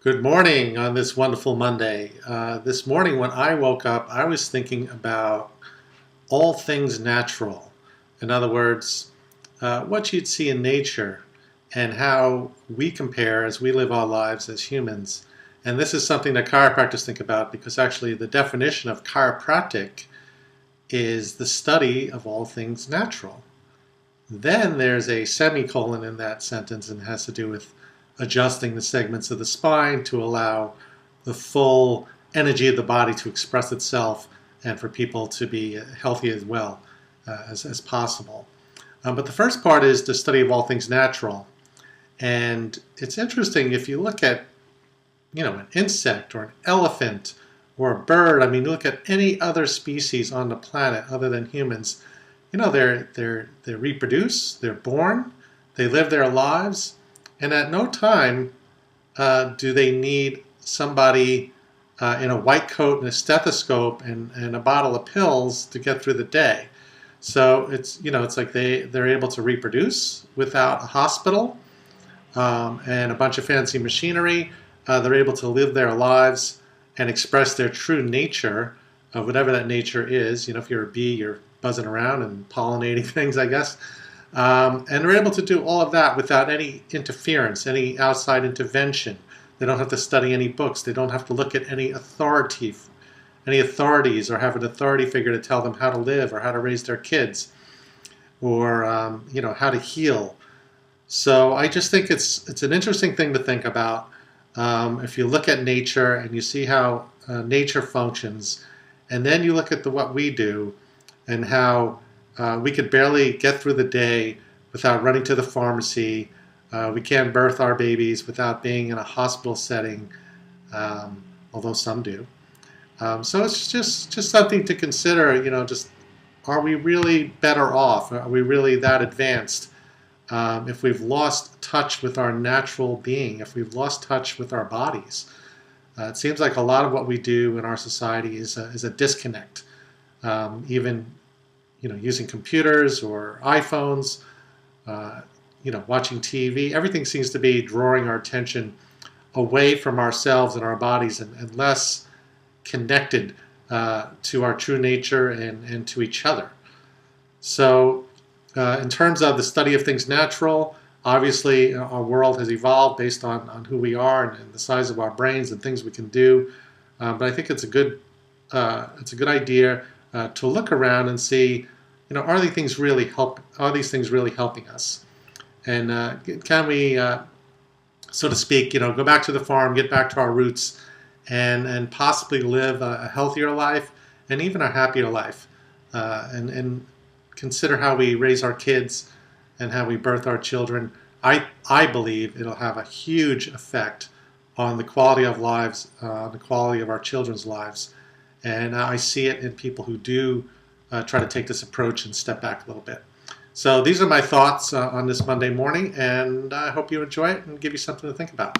Good morning on this wonderful Monday. This morning when I woke up, I was thinking about all things natural. In other words, what you'd see in nature and how we compare as we live our lives as humans. And this is something that chiropractors think about because actually the definition of chiropractic is the study of all things natural. Then there's a semicolon in that sentence and it has to do with adjusting the segments of the spine to allow the full energy of the body to express itself and for people to be healthy as well as possible. But the first part is the study of all things natural. And it's interesting if you look at, an insect or an elephant or a bird. I mean, look at any other species on the planet other than humans. They reproduce, they're born, they live their lives, and at no time do they need somebody in a white coat and a stethoscope and a bottle of pills to get through the day. So it's like they're able to reproduce without a hospital and a bunch of fancy machinery. They're able to live their lives and express their true nature of whatever that nature is. If you're a bee, you're buzzing around and pollinating things, I guess. And they're able to do all of that without any interference, any outside intervention. They don't have to study any books. They don't have to look at any authorities or have an authority figure to tell them how to live or how to raise their kids or how to heal. So I just think it's an interesting thing to think about. If you look at nature and you see how nature functions, and then you look at what we do and how we could barely get through the day without running to the pharmacy. We can't birth our babies without being in a hospital setting, although some do. So it's just something to consider, just are we really better off? Are we really that advanced? If we've lost touch with our natural being, if we've lost touch with our bodies. It seems like a lot of what we do in our society is a disconnect. Even using computers or iPhones, watching TV, everything seems to be drawing our attention away from ourselves and our bodies and less connected to our true nature and to each other. So in terms of the study of things natural, obviously our world has evolved based on who we are and the size of our brains and things we can do. But I think it's a good idea to look around and see, are these things really helping us? And can we, so to speak, go back to the farm, get back to our roots, and possibly live a healthier life and even a happier life, and consider how we raise our kids and how we birth our children. I believe it'll have a huge effect on the quality of lives, the quality of our children's lives. And I see it in people who do try to take this approach and step back a little bit. So these are my thoughts on this Monday morning, and I hope you enjoy it and give you something to think about.